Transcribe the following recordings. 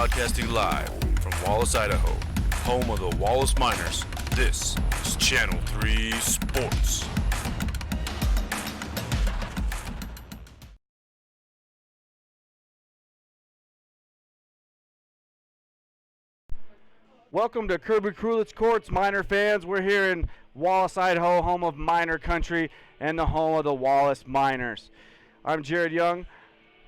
Broadcasting live from Wallace, Idaho, home of the Wallace Miners. This is Channel 3 Sports. Welcome to Kirby Krulitz Courts, Miner fans. We're here in Wallace, Idaho, home of Miner Country and the home of the Wallace Miners. I'm Jared Young.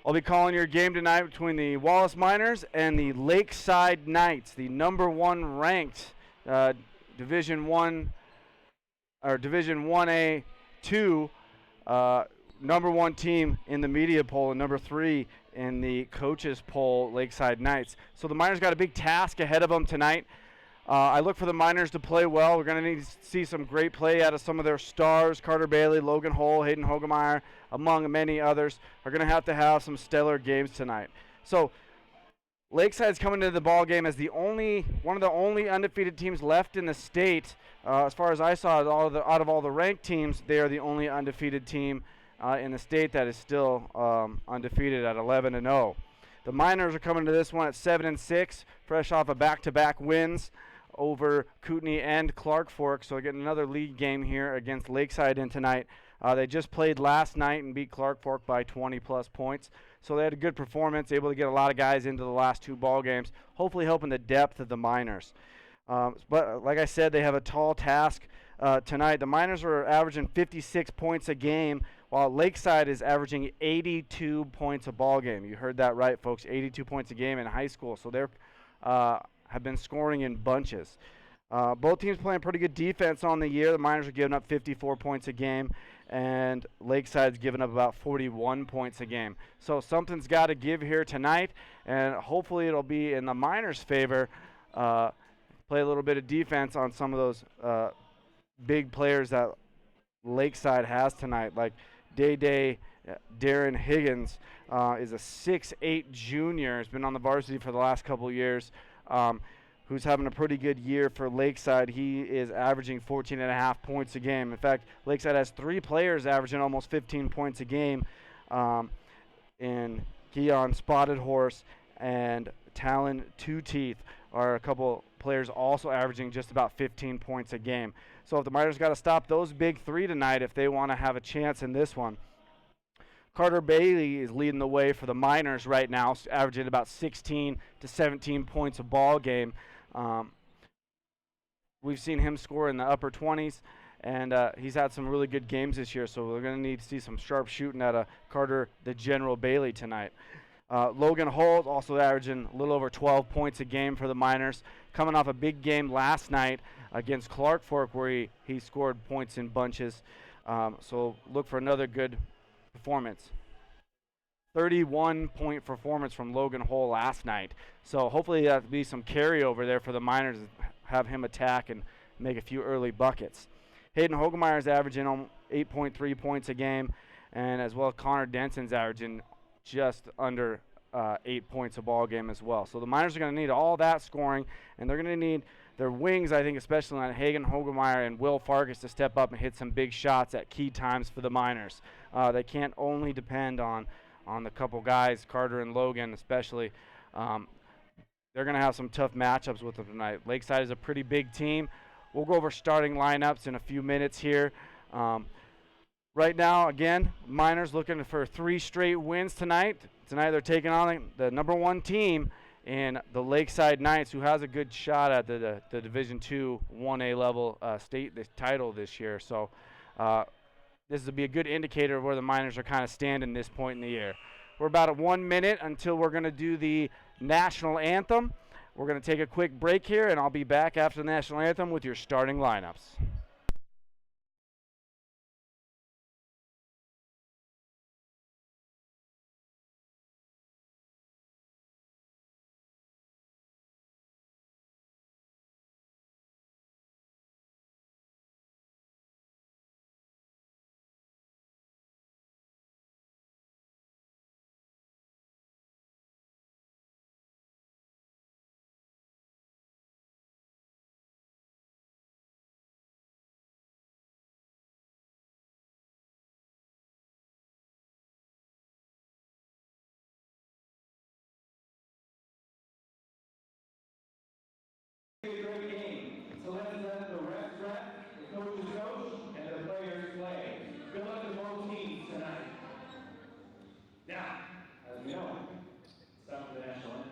I'll be calling your game tonight between the Wallace Miners and the Lakeside Knights, the number one ranked Division 1 or Division 1A2 number one team in the media poll and number 3 in the coaches poll, Lakeside Knights. So the Miners got a big task ahead of them tonight. I look for the Miners to play well. We're going to need to see some great play out of some of their stars. Carter Bailey, Logan Hull, Hayden Hogemeyer, among many others, are going to have some stellar games tonight. So Lakeside's coming into the ball game as one of the only undefeated teams left in the state. As far as I saw, out of all the ranked teams, they are the only undefeated team in the state that is still undefeated at 11-0. The Miners are coming to this one at 7-6, fresh off of back-to-back wins over Kootenai and Clark Fork. So they're getting another league game here against Lakeside in tonight. They just played last night and beat Clark Fork by 20-plus points. So they had a good performance, able to get a lot of guys into the last two ball games, hopefully helping the depth of the Miners. But like I said, they have a tall task tonight. The Miners are averaging 56 points a game, while Lakeside is averaging 82 points a ball game. You heard that right, folks, 82 points a game in high school. So they're have been scoring in bunches. Both teams playing pretty good defense on the year. The Miners are giving up 54 points a game, and Lakeside's giving up about 41 points a game. So something's got to give here tonight, and hopefully it'll be in the Miners' favor. Play a little bit of defense on some of those big players that Lakeside has tonight, like Day Darren Higgins is a 6'8 junior. He's been on the varsity for the last couple of years, who's having a pretty good year for Lakeside. He is averaging 14.5 points a game. In fact, Lakeside has 3 players averaging almost 15 points a game, in Keon Spotted Horse and Talon Two Teeth are a couple players also averaging just about 15 points a game. So if the Miners got to stop those big 3 tonight if they want to have a chance in this one. Carter Bailey is leading the way for the Miners right now, averaging about 16 to 17 points a ball game. We've seen him score in the upper 20s, and he's had some really good games this year, so we're going to need to see some sharp shooting out of Carter the General Bailey tonight. Logan Hull also averaging a little over 12 points a game for the Miners, coming off a big game last night against Clark Fork where he scored points in bunches. So look for another good performance. 31-point performance from Logan Hull last night. So hopefully that'll be some carryover there for the Miners to have him attack and make a few early buckets. Hayden Hogemeyer is averaging 8.3 points a game, and as well Connor Denson's averaging just under 8 points a ball game as well. So the Miners are going to need all that scoring, and they're going to need their wings, I think, especially on Hagen Hogemeyer and Will Farkas, to step up and hit some big shots at key times for the Miners. They can't only depend on the couple guys, Carter and Logan especially. They're going to have some tough matchups with them tonight. Lakeside is a pretty big team. We'll go over starting lineups in a few minutes here. Right now, again, Miners looking for 3 straight wins tonight. Tonight they're taking on the number 1 team in the Lakeside Knights, who has a good shot at the Division II 1A level state title this year. So this will be a good indicator of where the Miners are kind of standing this point in the year. We're about at 1 minute until we're going to do the national anthem. We're going to take a quick break here, and I'll be back after the national anthem with your starting lineups. A great game. So let's let the refs ref, the coaches coach, and the players play. Good luck to both teams tonight. Now, as we know, it's time for the national anthem.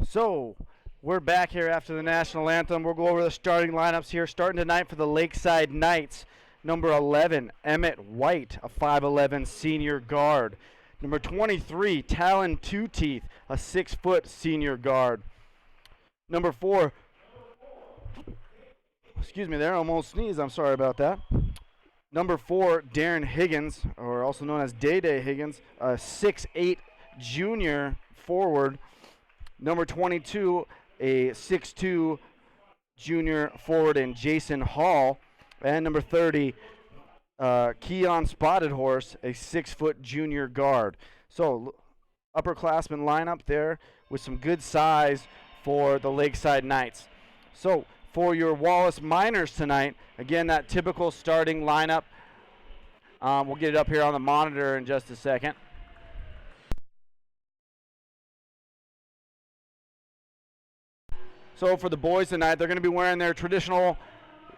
So, we're back here after the national anthem. We'll go over the starting lineups here. Starting tonight for the Lakeside Knights, number 11, Emmett White, a 5'11 senior guard. Number 23, Talon Two Teeth, a 6-foot senior guard. Number 4, excuse me there, almost sneezed. I'm sorry about that. Number 4, Darren Higgins, or also known as Day-Day Higgins, a 6'8 junior forward. Number 22, a 6'2 junior forward in Jason Hall. And number 30, Keon Spotted Horse, a 6-foot junior guard. So upperclassmen lineup there with some good size for the Lakeside Knights. So for your Wallace Miners tonight, again, that typical starting lineup. We'll get it up here on the monitor in just a second. So for the boys tonight, they're going to be wearing their traditional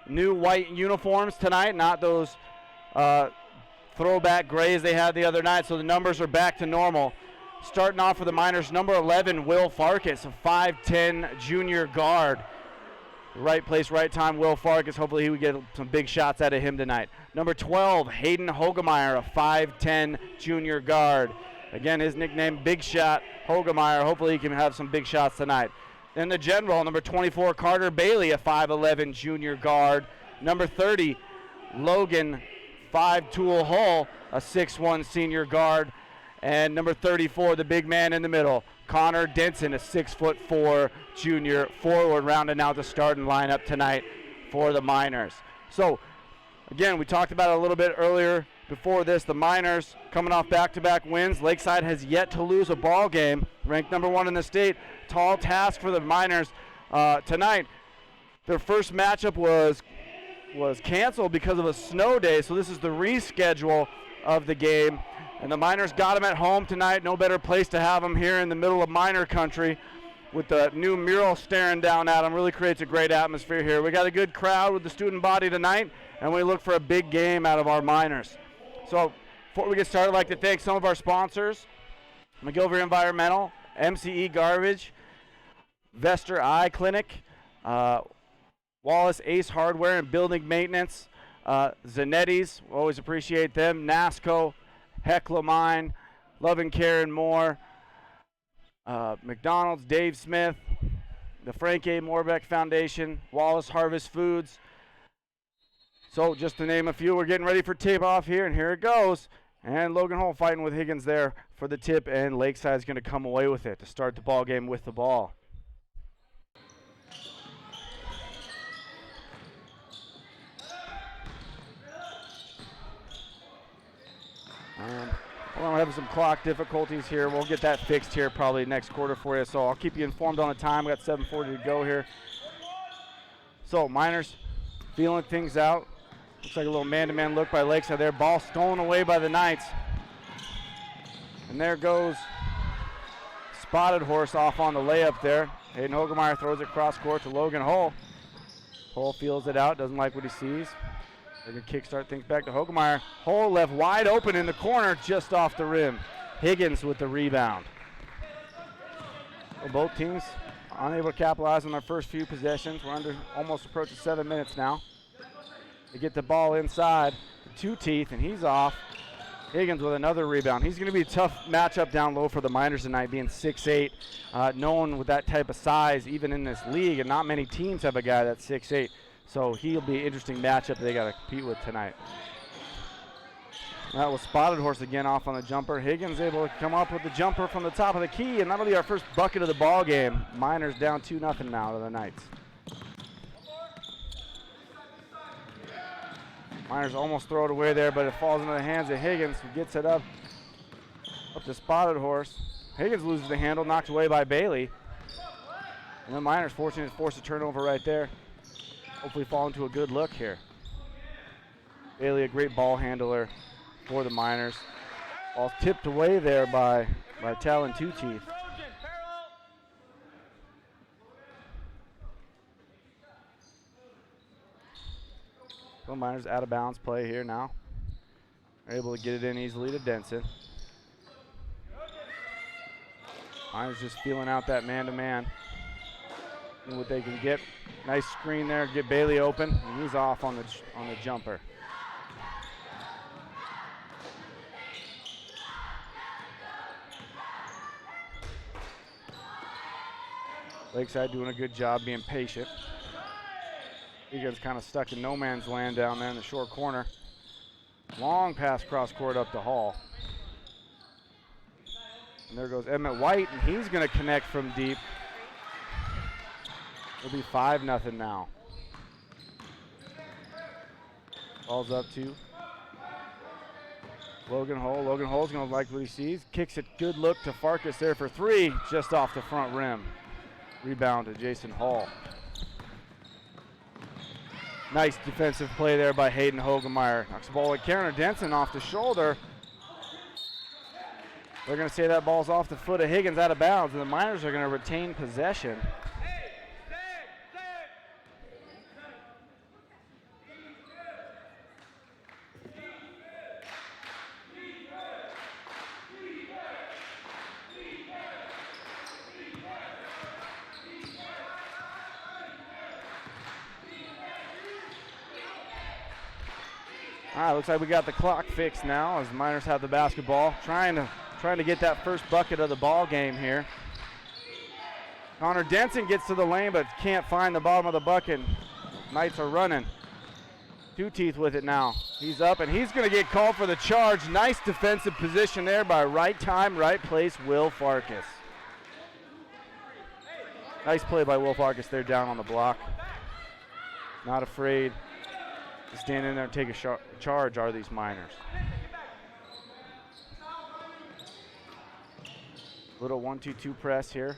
new white uniforms tonight, not those throwback grays they had the other night, so the numbers are back to normal. Starting off for the Miners, number 11, Will Farkas, a 5'10 junior guard. Right place, right time, Will Farkas. Hopefully he would get some big shots out of him tonight. Number 12, Hayden Hogemeyer, a 5'10 junior guard. Again, his nickname, Big Shot Hogemeyer. Hopefully he can have some big shots tonight. Then the general, number 24, Carter Bailey, a 5'11 junior guard. Number 30, Logan Five-Tool Hull, a 6'1 senior guard. And number 34, the big man in the middle, Connor Denson, a 6'4 junior forward, rounding out the starting lineup tonight for the Miners. So, again, we talked about it a little bit earlier before this. The Miners coming off back-to-back wins. Lakeside has yet to lose a ball game, ranked number 1 in the state. Tall task for the Miners tonight. Their first matchup was canceled because of a snow day, so this is the reschedule of the game. And the Miners got them at home tonight. No better place to have them here in the middle of Miner country with the new mural staring down at them. Really creates a great atmosphere here. We got a good crowd with the student body tonight, and we look for a big game out of our Miners. So before we get started, I'd like to thank some of our sponsors. McGilver Environmental, MCE Garbage, Vester Eye Clinic, Wallace Ace Hardware and Building Maintenance, Zanetti's, always appreciate them, NASCO, Heckler Mine, Love and Care and More, McDonald's, Dave Smith, the Frank A. Morbeck Foundation, Wallace Harvest Foods. So just to name a few, we're getting ready for tip-off here, and here it goes. And Logan Hull fighting with Higgins there for the tip, and Lakeside's going to come away with it to start the ball game with the ball. We're having some clock difficulties here. We'll get that fixed here probably next quarter for you, so I'll keep you informed on the time. We got 7:40 to go here. So Miners feeling things out. Looks like a little man-to-man look by Lakeside there. Ball stolen away by the Knights. And there goes Spotted Horse off on the layup there. Hayden Hogemeyer throws it cross court to Logan Hull. Hull feels it out, doesn't like what he sees. They're going to kickstart things back to Hogemeyer. Hull left wide open in the corner, just off the rim. Higgins with the rebound. Well, both teams unable to capitalize on their first few possessions. We're almost approaching 7 minutes now. They get the ball inside to Two Teeth, and he's off. Higgins with another rebound. He's going to be a tough matchup down low for the Miners tonight, being 6'8", known with that type of size even in this league, and not many teams have a guy that's 6'8". So he'll be an interesting matchup they got to compete with tonight. That was Spotted Horse again off on the jumper. Higgins able to come up with the jumper from the top of the key, and that'll be our first bucket of the ball game. Miners down 2-0 now to the Knights. Miners almost throw it away there, but it falls into the hands of Higgins, who gets it up to Spotted Horse. Higgins loses the handle, knocked away by Bailey. And the Miners fortunate to force a turnover right there. Hopefully fall into a good look here. Bailey, a great ball handler for the Miners. Ball tipped away there by Talon Two Teeth. So Miners out of bounds play here now. They're able to get it in easily to Denson. Miners just feeling out that man-to-man. What they can get. Nice screen there, get Bailey open, and he's off on the jumper. Lakeside doing a good job being patient. Higgins kind of stuck in no man's land down there in the short corner. Long pass cross court up to Hall. And there goes Emmett White, and he's going to connect from deep. It'll be 5-0 now. Ball's up to Logan Hull. Logan Hull's going to like what he sees. Kicks it, good look to Farkas there for three, just off the front rim. Rebound to Jason Hall. Nice defensive play there by Hayden Hogemeyer. Knocks the ball with Karen Denson off the shoulder. They're going to say that ball's off the foot of Higgins out of bounds, and the Miners are going to retain possession. All right, looks like we got the clock fixed now as the Miners have the basketball. Trying to get that first bucket of the ball game here. Connor Denson gets to the lane but can't find the bottom of the bucket. Knights are running. Two Teeth with it now. He's up and he's going to get called for the charge. Nice defensive position there by right time, right place, Will Farkas. Nice play by Will Farkas there down on the block. Not afraid to stand in there and take a charge are these Miners. Little 1-2-2 press here.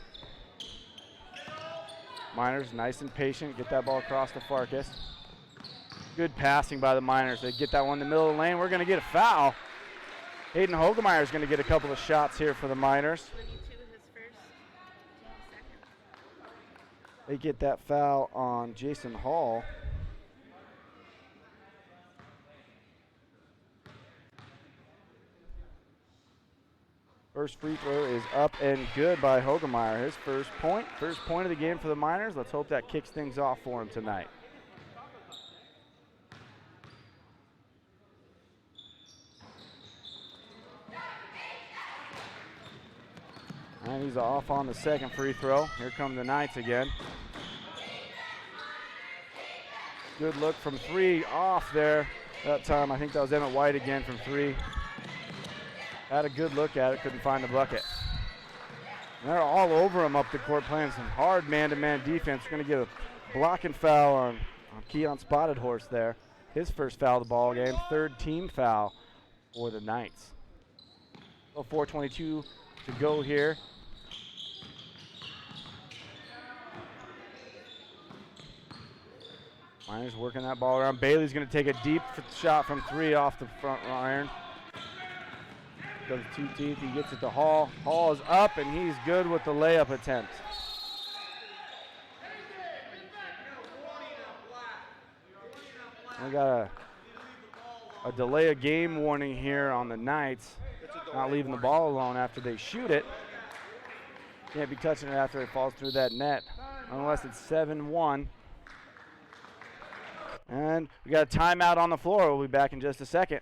Miners nice and patient, get that ball across to Farkas. Good passing by the Miners. They get that one in the middle of the lane. We're going to get a foul. Hayden Hogemeyer is going to get a couple of shots here for the Miners. They get that foul on Jason Hall. First free throw is up and good by Hogemeyer. His first point of the game for the Miners. Let's hope that kicks things off for him tonight. And he's off on the second free throw. Here come the Knights again. Good look from three off there that time. I think that was Emmett White again from three. Had a good look at it, couldn't find the bucket. And they're all over him up the court playing some hard man-to-man defense. We're going to get a blocking foul on Keon Spotted Horse there. His first foul of the ball game, third team foul for the Knights. So 4:22 to go here. Miners working that ball around. Bailey's going to take a deep shot from three off the front iron. Goes two teeth. He gets it to Hall. Hall is up, and he's good with the layup attempt. We got a delay of game warning here on the Knights. Not leaving the ball alone after they shoot it. Can't be touching it after it falls through that net, unless it's 7-1. And we got a timeout on the floor. We'll be back in just a second.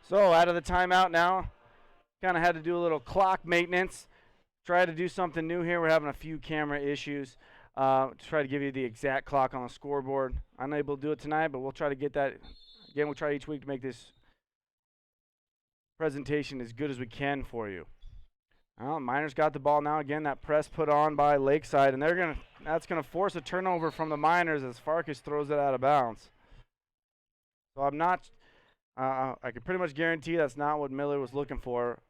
So out of the timeout now, kind of had to do a little clock maintenance. Try to do something new here. We're having a few camera issues. To try to give you the exact clock on the scoreboard. Unable to do it tonight, but we'll try to get that. Again, we'll try each week to make this presentation as good as we can for you. Well, Miners got the ball now. Again, that press put on by Lakeside, and that's gonna force a turnover from the Miners as Farkas throws it out of bounds. So I'm not. I can pretty much guarantee that's not what Miller was looking for,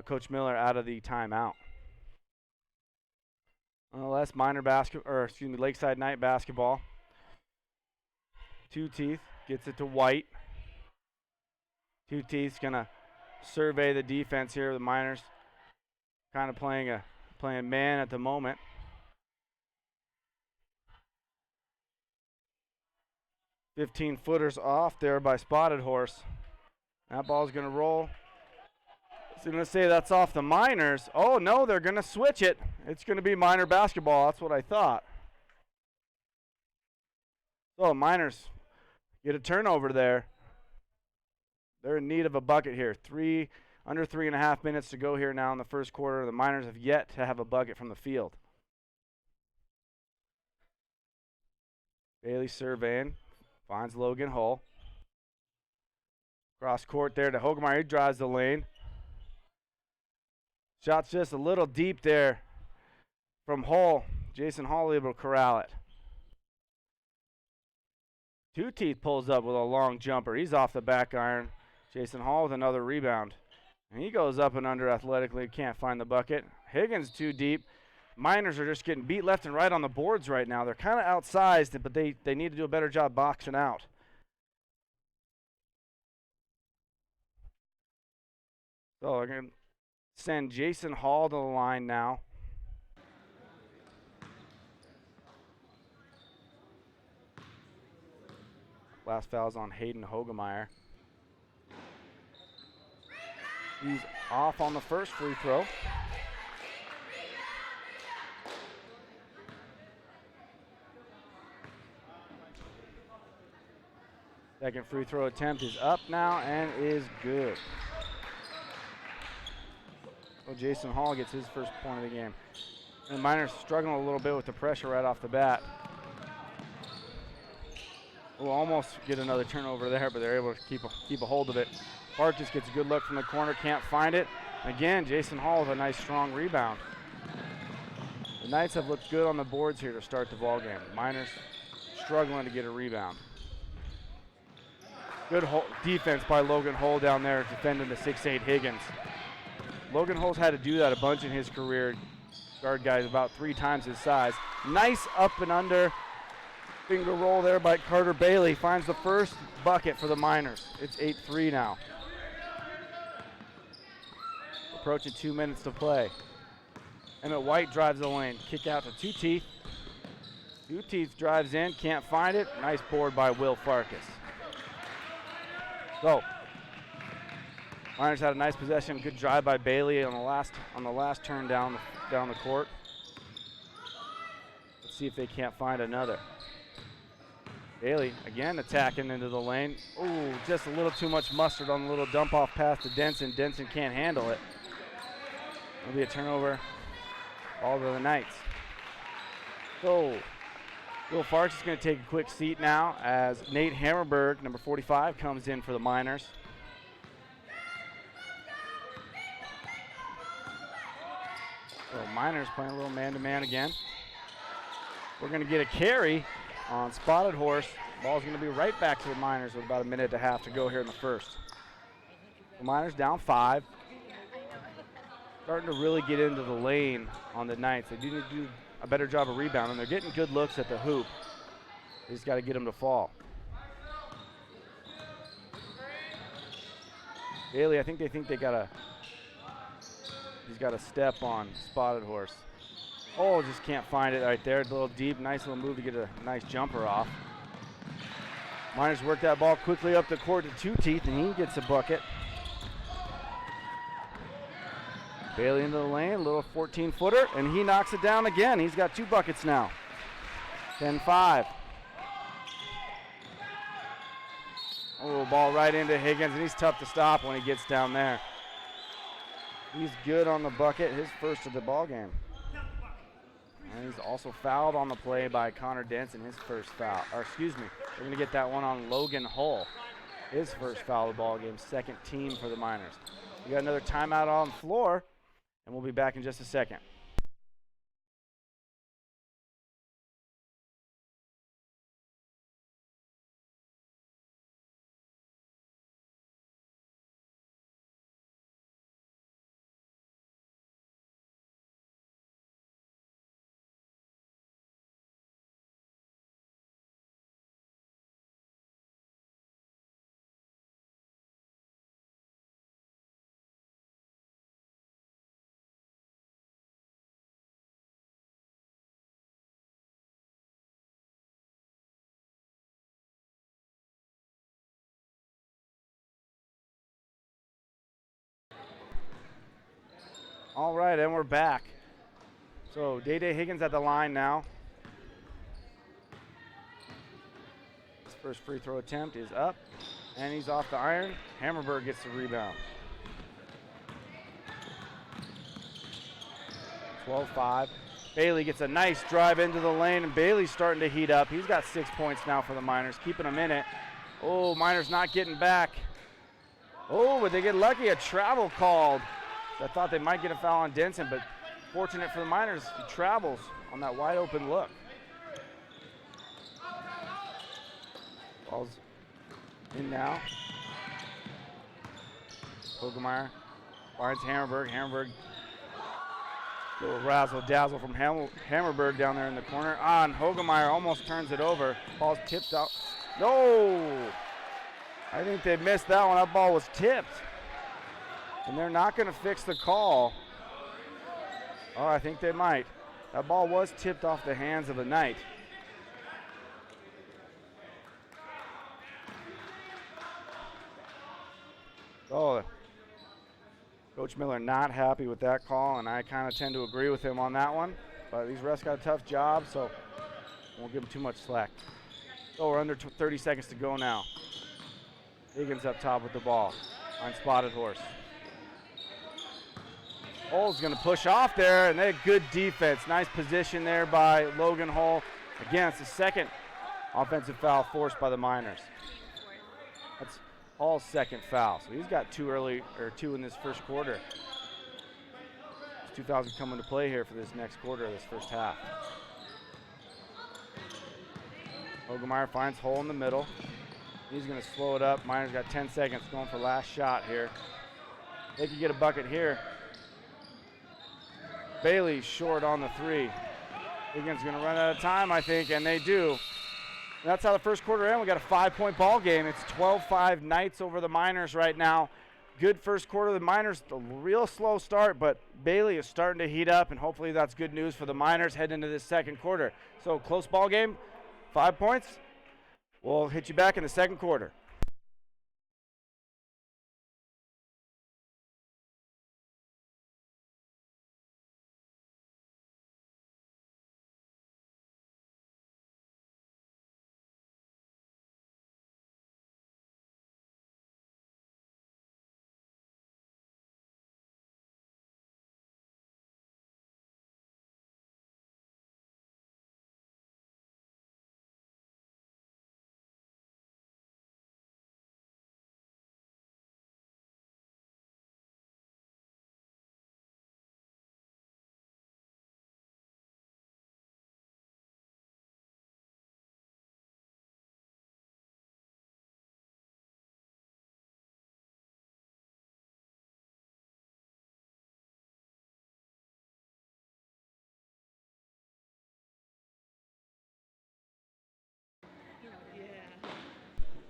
Coach Miller, out of the timeout. Nonetheless, Lakeside Knight basketball. Two Teeth gets it to White. Two Teeth's gonna survey the defense here. The Miners kind of playing man at the moment. $15-footers off there by Spotted Horse. That ball's going to roll. So I'm going to say that's off the Miners. Oh, no, they're going to switch it. It's going to be Miner basketball. That's what I thought. So Miners get a turnover there. They're in need of a bucket here. Under 3.5 minutes to go here now in the first quarter. The Miners have yet to have a bucket from the field. Bailey surveying. Finds Logan Hull. Cross court there to Hogemeyer. He drives the lane. Shot's just a little deep there from Hull. Jason Hall able to corral it. Two Teeth pulls up with a long jumper. He's off the back iron. Jason Hall with another rebound. And he goes up and under athletically. Can't find the bucket. Higgins too deep. Miners are just getting beat left and right on the boards right now. They're kind of outsized, but they need to do a better job boxing out. So they're going to send Jason Hall to the line now. Last foul's on Hayden Hogemeyer. He's off on the first free throw. Second free throw attempt is up now and is good. So Jason Hall gets his first point of the game. And Miners struggling a little bit with the pressure right off the bat. We'll almost get another turnover there, but they're able to keep a hold of it. Farkas gets a good look from the corner, can't find it. Again, Jason Hall with a nice strong rebound. The Knights have looked good on the boards here to start the ball game. Miners struggling to get a rebound. Good defense by Logan Hull down there defending the 6'8" Higgins. Logan Hull's had to do that a bunch in his career. Guard guys about 3 times his size. Nice up and under finger roll there by Carter Bailey. Finds the first bucket for the Miners. It's 8-3 now. Approaching 2 minutes to play. Emmett White drives the lane. Kick out to Two Teeth. Two Teeth drives in, can't find it. Nice board by Will Farkas. Go. Miners had a nice possession. Good drive by Bailey on the last turn down the court. Let's see if they can't find another. Bailey again attacking into the lane. Ooh, just a little too much mustard on the little dump off pass to Denson. Denson can't handle it. It'll be a turnover. All to the Knights. So Will Farks is going to take a quick seat now as Nate Hammerberg, number 45, comes in for the Miners. So Miners playing a little man-to-man again. We're going to get a carry on Spotted Horse. Ball's going to be right back to the Miners with about a minute and a half to go here in the first. The Miners down 5. Starting to really get into the lane on the Knights. They do need to do a better job of rebounding. They're getting good looks at the hoop. They just got to get them to fall. Bailey, I think they got a. He's got a step on Spotted Horse. Oh, just can't find it right there. A little deep, nice little move to get a nice jumper off. Miners work that ball quickly up the court to Two Teeth, and he gets a bucket. Bailey into the lane, a little 14-footer, and he knocks it down again. He's got 2 buckets now. 10-5. Oh, ball right into Higgins, and he's tough to stop when he gets down there. He's good on the bucket, his first of the ball game. And he's also fouled on the play by Connor Denson, his first foul. Or excuse me, we're going to get that one on Logan Hull. His first foul of the ball game, second team for the Miners. We got another timeout on the floor, and we'll be back in just a second. All right, and we're back. So Day-Day Higgins at the line now. His first free throw attempt is up, and he's off the iron. Hammerberg gets the rebound. 12-5. Bailey gets a nice drive into the lane, and Bailey's starting to heat up. He's got 6 points now for the Miners, keeping them in it. Oh, Miners not getting back. Oh, but they get lucky, a travel called. I thought they might get a foul on Denson, but fortunate for the Miners, he travels on that wide open look. Ball's in now. Hogemeyer finds Hammerberg. Hammerberg, little razzle-dazzle from Hammerberg down there in the corner. And Hogemeyer almost turns it over. Ball's tipped out. No! I think they missed that one. That ball was tipped. And they're not going to fix the call. Oh, I think they might. That ball was tipped off the hands of the Knight. Oh, Coach Miller not happy with that call, and I kind of tend to agree with him on that one. But these refs got a tough job, so won't give them too much slack. So we're under 30 seconds to go now. Higgins up top with the ball on Spotted Horse. Hull's going to push off there, and they had good defense. Nice position there by Logan Hull. Again, it's the second offensive foul forced by the Miners. That's Hull's second foul, so he's got 2 in this first quarter. It's 2,000 come into play here for this next quarter, this first half. Hogemeyer finds Hull in the middle. He's going to slow it up. Miners got 10 seconds going for last shot here. They could get a bucket here. Bailey short on the 3. Higgins going to run out of time, I think, and they do. And that's how the first quarter ended. We got a 5-point ball game. It's 12-5 Knights over the Miners right now. Good first quarter. The Miners, a real slow start, but Bailey is starting to heat up, and hopefully that's good news for the Miners heading into this second quarter. So close ball game, 5 points. We'll hit you back in the second quarter.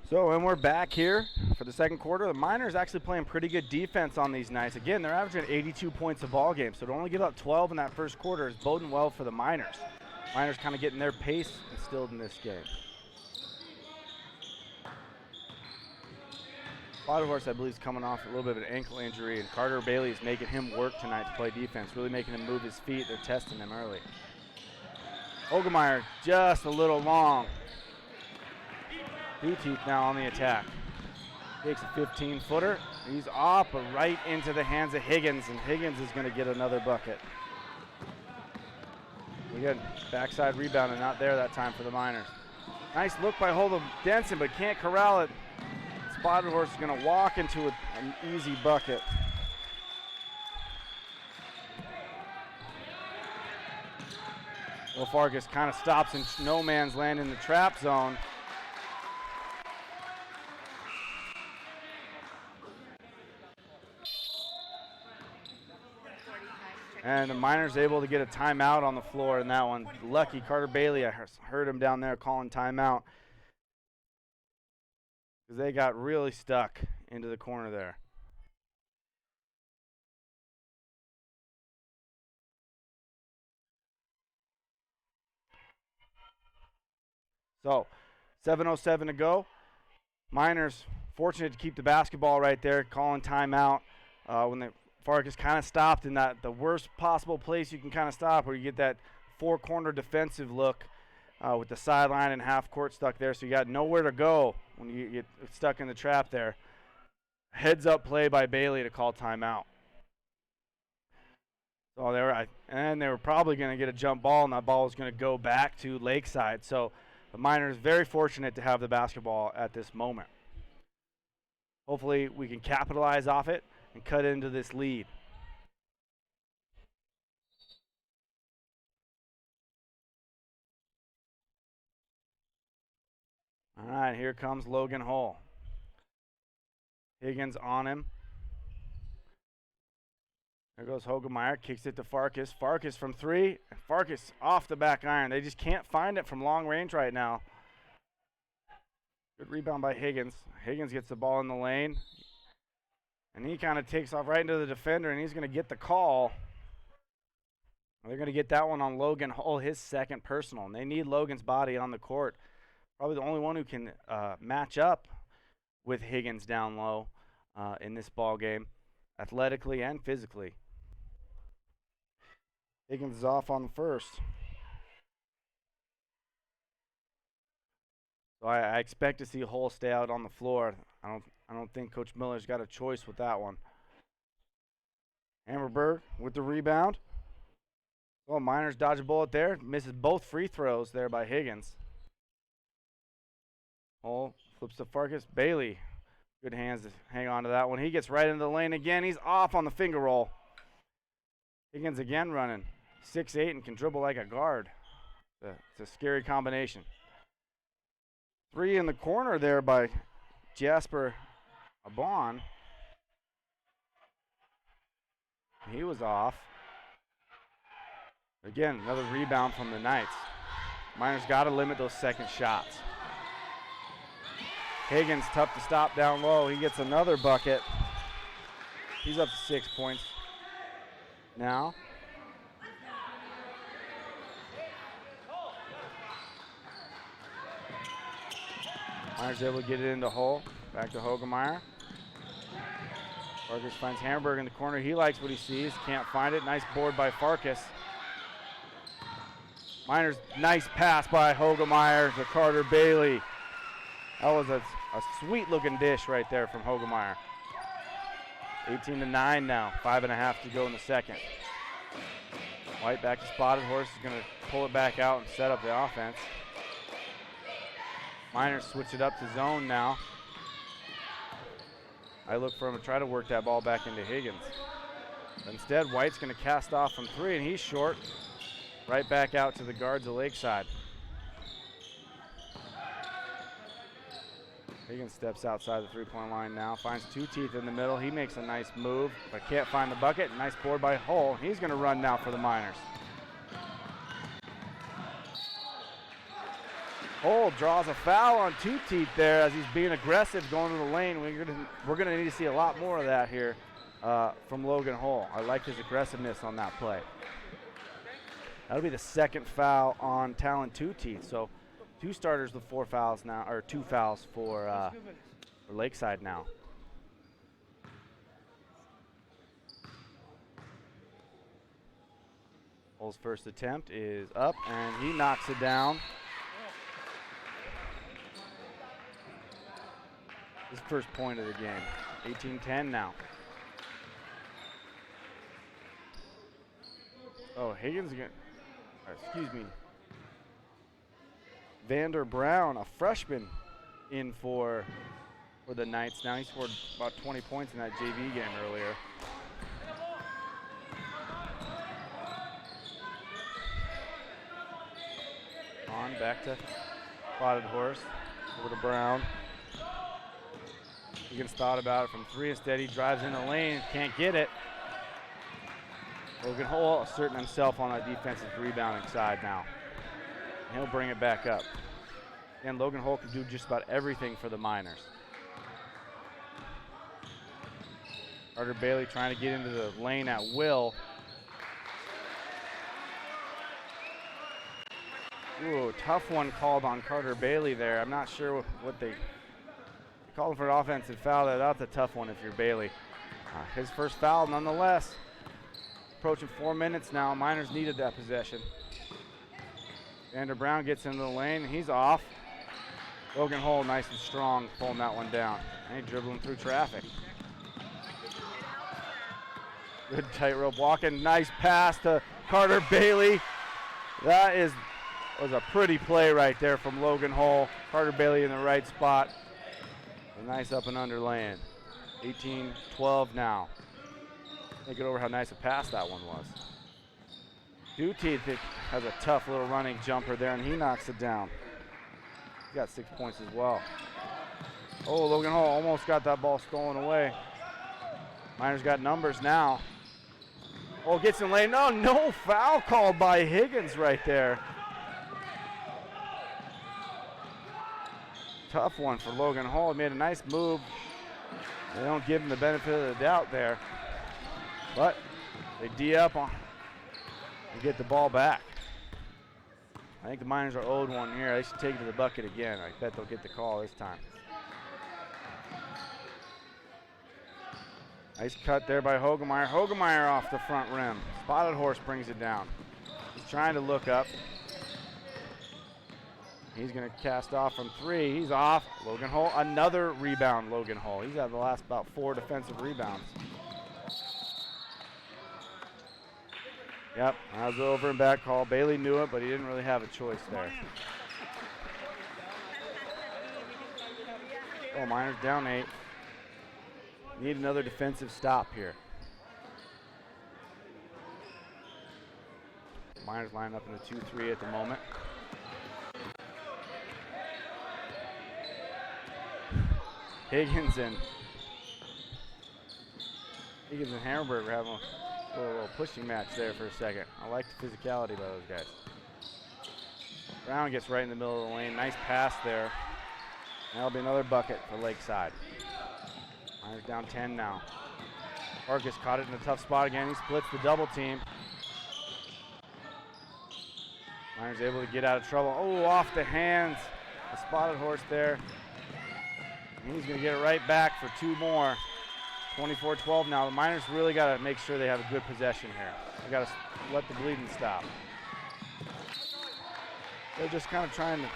So, and we're back here for the second quarter. The Miners actually playing pretty good defense on these nights. Again, they're averaging 82 points a ball game, so to only give up 12 in that first quarter is boding well for the Miners. Miners kind of getting their pace instilled in this game. Horse, I believe, is coming off a little bit of an ankle injury, and Carter Bailey is making him work tonight to play defense, really making him move his feet. They're testing him early. Hogemeyer just a little long. Teeth now on the attack. Takes a 15-footer. He's off, but right into the hands of Higgins, and Higgins is going to get another bucket. Again, backside rebound and not there that time for the Miners. Nice look by Holden Denson, but can't corral it. Spotted Horse is going to walk into an easy bucket. Will Farkas kind of stops in no man's land in the trap zone. And the Miners able to get a timeout on the floor in that one. Lucky Carter Bailey, I heard him down there calling timeout, because they got really stuck into the corner there. So, 7:07 to go. Miners fortunate to keep the basketball right there, calling timeout when the Farkas kind of stopped in the worst possible place you can kind of stop, where you get that four-corner defensive look with the sideline and half court stuck there, so you got nowhere to go when you get stuck in the trap there. Heads-up play by Bailey to call timeout. So they were probably going to get a jump ball, and that ball was going to go back to Lakeside. So the Miners very fortunate to have the basketball at this moment. Hopefully we can capitalize off it and cut into this lead. All right, here comes Logan Hull. Higgins on him. There goes Hogemeyer, kicks it to Farkas. Farkas from 3, and Farkas off the back iron. They just can't find it from long range right now. Good rebound by Higgins. Higgins gets the ball in the lane, and he kind of takes off right into the defender, and he's going to get the call. They're going to get that one on Logan Hull, his second personal, and they need Logan's body on the court. Probably the only one who can match up with Higgins down low in this ball game, athletically and physically. Higgins is off on the first. So I expect to see Hull stay out on the floor. I don't think Coach Miller's got a choice with that one. Hammerberg with the rebound. Well, Miners dodge a bullet there. Misses both free throws there by Higgins. Hull flips to Farkas. Bailey, good hands to hang on to that one. He gets right into the lane again. He's off on the finger roll. Higgins again running. 6'8" and can dribble like a guard. It's a scary combination. Three in the corner there by Jasper Abon. He was off. Again, another rebound from the Knights. Miners got to limit those second shots. Higgins, tough to stop down low. He gets another bucket. He's up to 6 points now. Miners able to get it into Hull. Back to Hogemeyer. Farkas finds Hamburg in the corner. He likes what he sees. Can't find it. Nice board by Farkas. Miners, nice pass by Hogemeyer to Carter Bailey. That was a sweet looking dish right there from Hogemeyer. 18-9 now. 5.5 to go in the second. White back to Spotted Horse. Is going to pull it back out and set up the offense. Miners switch it up to zone now. I look for him to try to work that ball back into Higgins. Instead, White's going to cast off from three, and he's short. Right back out to the guards of Lakeside. Higgins steps outside the three-point line now, finds Two Teeth in the middle. He makes a nice move, but can't find the bucket. Nice board by Hull. He's going to run now for the Miners. Hull draws a foul on Two Teeth there as he's being aggressive going to the lane. We're going to need to see a lot more of that here from Logan Hull. I like his aggressiveness on that play. That'll be the second foul on Talon Two Teeth. So two starters with 4 fouls now, or 2 fouls for Lakeside now. Hull's first attempt is up, and he knocks it down. His first point of the game. 18-10 now. Oh, Higgins again. Excuse me. Vander Brown, a freshman, in for the Knights now. He scored about 20 points in that JV game earlier. On back to Spotted Horse. Over to Brown. Higgins thought about it from three. Instead, he drives in the lane, can't get it. Logan Hull asserting himself on that defensive rebounding side now. He'll bring it back up. And Logan Hull can do just about everything for the Miners. Carter Bailey trying to get into the lane at will. Ooh, tough one called on Carter Bailey there. I'm not sure what they called for an offensive foul. That's a tough one if you're Bailey. His first foul nonetheless. Approaching 4 minutes now. Miners needed that possession. Vander Brown gets into the lane. He's off. Logan Hull nice and strong pulling that one down. And he dribbling through traffic. Good tightrope walking. Nice pass to Carter Bailey. That was a pretty play right there from Logan Hull. Carter Bailey in the right spot. A nice up and under lane. 18-12 now. Think it over how nice a pass that one was. Duteeth has a tough little running jumper there, and he knocks it down. He's got 6 points as well. Oh, Logan Hull almost got that ball stolen away. Miners got numbers now. Oh, gets in lane. No foul called by Higgins right there. Tough one for Logan Hull. He made a nice move. They don't give him the benefit of the doubt there. But they D up on and get the ball back. I think the Miners are owed one here. They should take it to the bucket again. I bet they'll get the call this time. Nice cut there by Hogemeyer. Hogemeyer off the front rim. Spotted Horse brings it down. He's trying to look up. He's going to cast off from three. He's off. Logan Hull, another rebound, Logan Hull. He's had the last about 4 defensive rebounds. Yep, that was over and back call. Bailey knew it, but he didn't really have a choice there. Oh, Miners down 8. Need another defensive stop here. Miners line up in a 2-3 at the moment. Higgins and Hammerberg were having a little pushing match there for a second. I like the physicality by those guys. Brown gets right in the middle of the lane. Nice pass there. That'll be another bucket for Lakeside. Miners down 10 now. Marcus caught it in a tough spot again. He splits the double team. Miners able to get out of trouble. Oh, off the hands. A spotted horse there. And he's going to get it right back for two more. 24-12 now. The Miners really got to make sure they have a good possession here. They got to let the bleeding stop. They're just kind of trying to,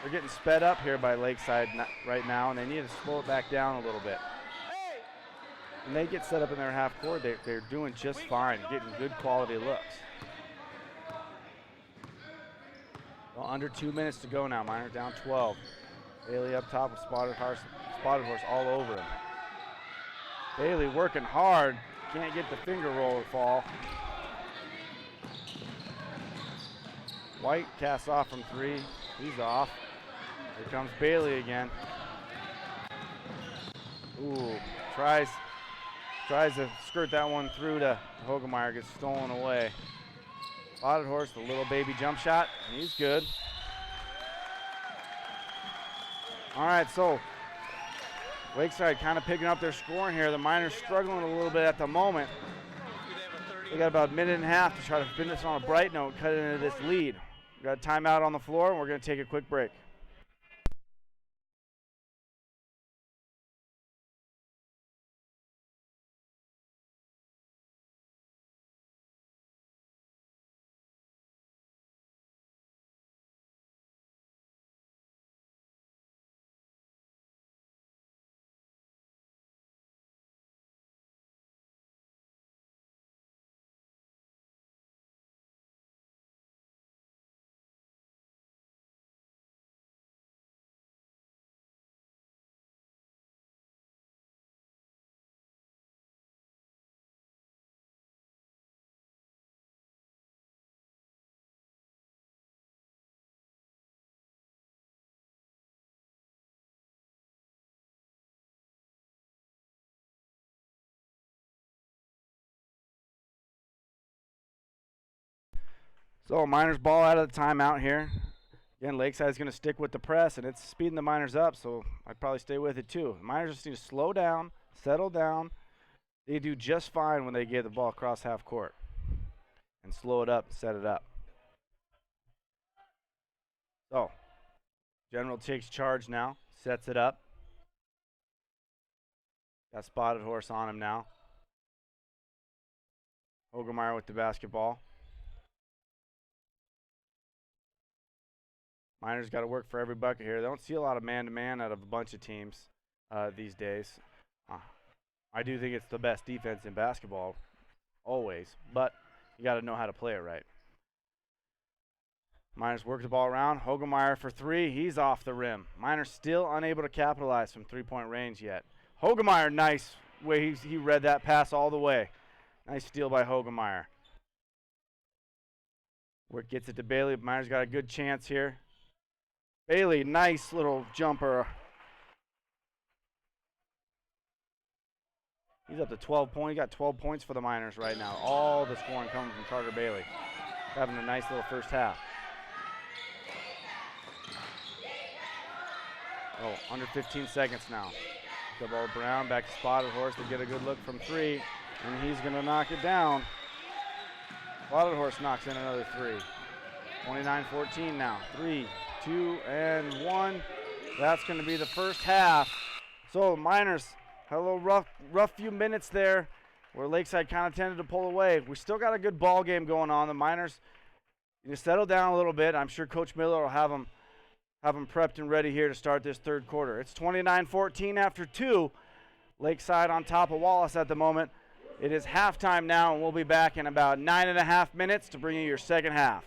they're getting sped up here by Lakeside right now, and they need to slow it back down a little bit. When they get set up in their half court, they're doing just fine, getting good quality looks. Well, under 2 minutes to go now. Miners down 12. Bailey up top with spotted horse all over him. Bailey working hard, can't get the finger roll to fall. White casts off from three. He's off. Here comes Bailey again. Ooh, tries to skirt that one through to Hogemeyer, gets stolen away. Spotted horse, the little baby jump shot, and he's good. All right, so Lakeside kind of picking up their scoring here. The Miners struggling a little bit at the moment. They got about a minute and a half to try to finish on a bright note, cut into this lead. We got a timeout on the floor, and we're going to take a quick break. So Miners ball out of the timeout here. Again, Lakeside's going to stick with the press, and it's speeding the Miners up, so I'd probably stay with it too. The Miners just need to slow down, settle down. They do just fine when they get the ball across half court. And slow it up, set it up. So, General takes charge now, sets it up. Got spotted horse on him now. Hogemeyer with the basketball. Miners got to work for every bucket here. They don't see a lot of man-to-man out of a bunch of teams these days. I do think it's the best defense in basketball, always, but you got to know how to play it right. Miners work the ball around. Hogemeyer for three. He's off the rim. Miners still unable to capitalize from three-point range yet. Hogemeyer, nice way he read that pass all the way. Nice steal by Hogemeyer. Work gets it to Bailey. Miners got a good chance here. Bailey, nice little jumper. He's up to 12 points. He got 12 points for the Miners right now. All the scoring coming from Carter Bailey. Having a nice little first half. Oh, under 15 seconds now. The ball Brown, back to spotted horse to get a good look from three. And he's going to knock it down. Spotted horse knocks in another three. 29-14 now. 3, 2, and 1. That's going to be the first half. So Miners had a little rough few minutes there where Lakeside kind of tended to pull away. We still got a good ball game going on. The Miners need to settle down a little bit. I'm sure Coach Miller will have them prepped and ready here to start this third quarter. It's 29-14 after 2. Lakeside on top of Wallace at the moment. It is halftime now, and we'll be back in about 9.5 minutes to bring you your second half.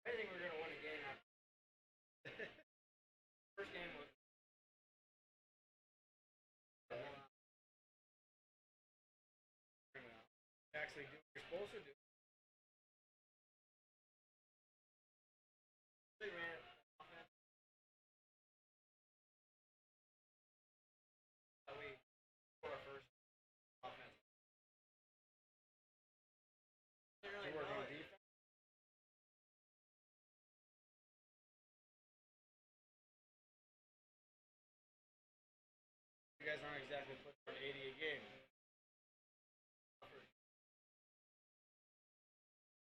I think we're gonna win a game. First game was actually do what you're supposed to do. They ran it. We scored our first offense. They really work on defense. You guys aren't exactly putting for 80 a game.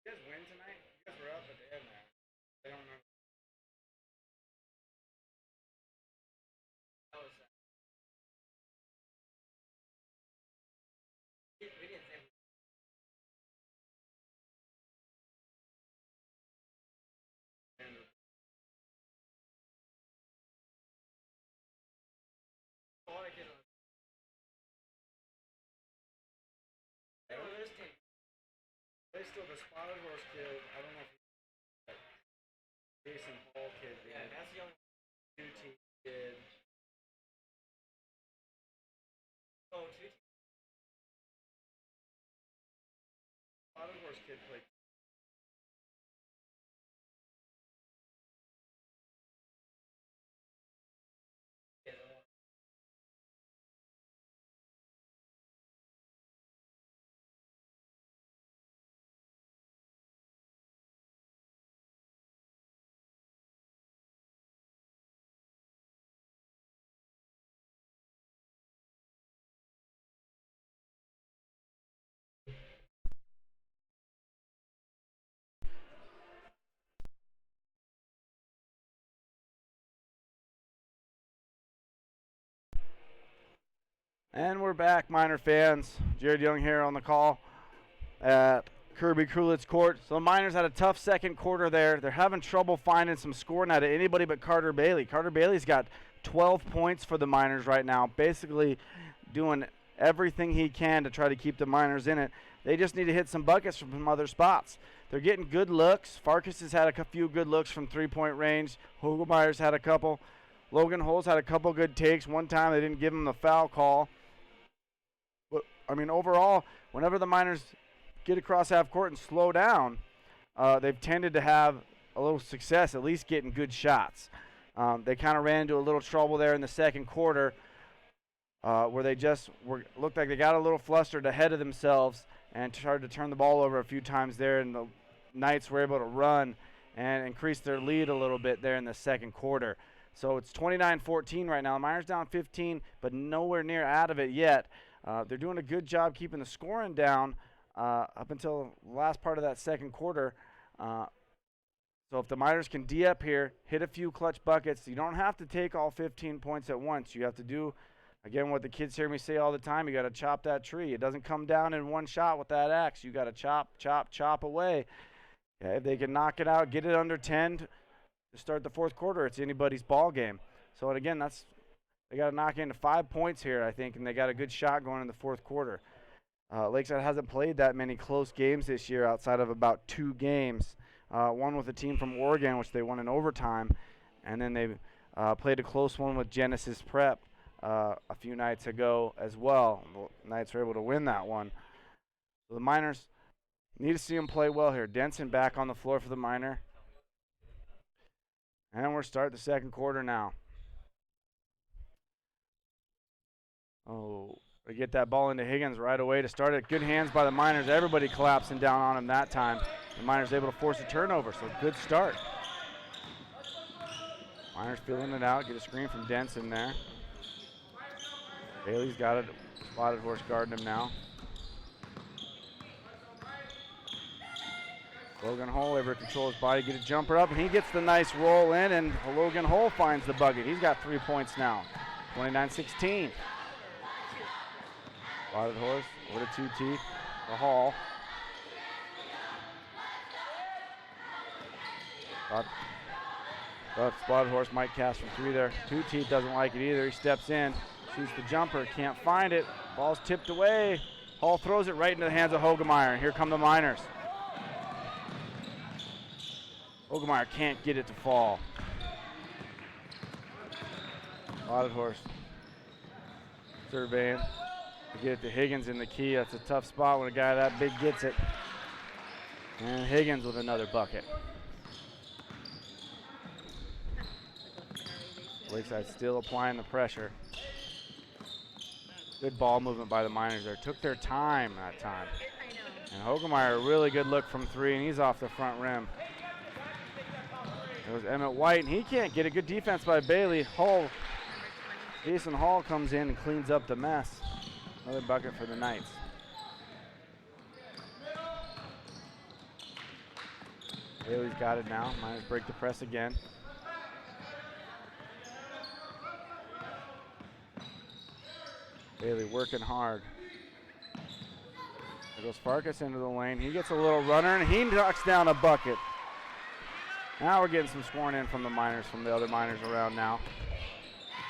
You guys win tonight? You guys were up at the end there. I don't remember. How was that? We didn't think. A lot of kids on this team. They still the spotted horse kid. I don't know if Jason Paul kid. Yeah, that's the only two-team kid. Oh, two-team. Spotted horse kid played. And we're back, Miner fans. Jared Young here on the call at Kirby Krulitz Court. So the Miners had a tough second quarter there. They're having trouble finding some scoring out of anybody but Carter Bailey. Carter Bailey's got 12 points for the Miners right now, basically doing everything he can to try to keep the Miners in it. They just need to hit some buckets from some other spots. They're getting good looks. Farkas has had a few good looks from three-point range. Hogelmeyer's had a couple. Logan Hole's had a couple good takes. One time they didn't give him the foul call. But, I mean, overall, whenever the Miners get across half court and slow down, they've tended to have a little success, at least getting good shots. They kind of ran into a little trouble there in the second quarter where they just looked like they got a little flustered ahead of themselves and tried to turn the ball over a few times there, and the Knights were able to run and increase their lead a little bit there in the second quarter. So it's 29-14 right now. The Miners down 15, but nowhere near out of it yet. They're doing a good job keeping the scoring down up until the last part of that second quarter. So if the Miners can D up here, hit a few clutch buckets, you don't have to take all 15 points at once. You have to do, again, what the kids hear me say all the time, you got to chop that tree. It doesn't come down in one shot with that axe. You got to chop, chop, chop away. Okay, if they can knock it out, get it under 10 to start the fourth quarter, it's anybody's ball game. So, and again, they got to knock into 5 points here, I think, and they got a good shot going in the fourth quarter. Lakeside hasn't played that many close games this year outside of about 2 games. One with a team from Oregon, which they won in overtime, and then they played a close one with Genesis Prep a few nights ago as well. The Knights were able to win that one. So the Miners need to see them play well here. Denson back on the floor for the Miner. And we're starting the second quarter now. Oh, they get that ball into Higgins right away to start it. Good hands by the Miners. Everybody collapsing down on him that time. The Miners able to force a turnover, so good start. Miners feeling it out, get a screen from Denson there. Bailey's got it, Spotted Horse guarding him now. Logan Hull able to control his body, get a jumper up, and he gets the nice roll in, and Logan Hull finds the bucket. He's got 3 points now, 29-16. Spotted Horse with a 2T, the Hall. Spotted Horse might cast from 3 there. 2T doesn't like it either. He steps in, shoots the jumper, can't find it. Ball's tipped away. Hall throws it right into the hands of Hogemeyer, and here come the Miners. Hogemeyer can't get it to fall. Spotted Horse surveying to get it to Higgins in the key. That's a tough spot when a guy that big gets it. And Higgins with another bucket. Lakeside still applying the pressure. Good ball movement by the Miners there. Took their time that time. And Hogemeyer, a really good look from 3, and he's off the front rim. There's Emmett White, and he can't get it. Good defense by Bailey. Hull, Jason Hall comes in and cleans up the mess. Another bucket for the Knights. Bailey's got it now. Miners break the press again. Bailey working hard. There goes Farkas into the lane. He gets a little runner, and he knocks down a bucket. Now we're getting some scoring in from the Miners, from the other Miners around now.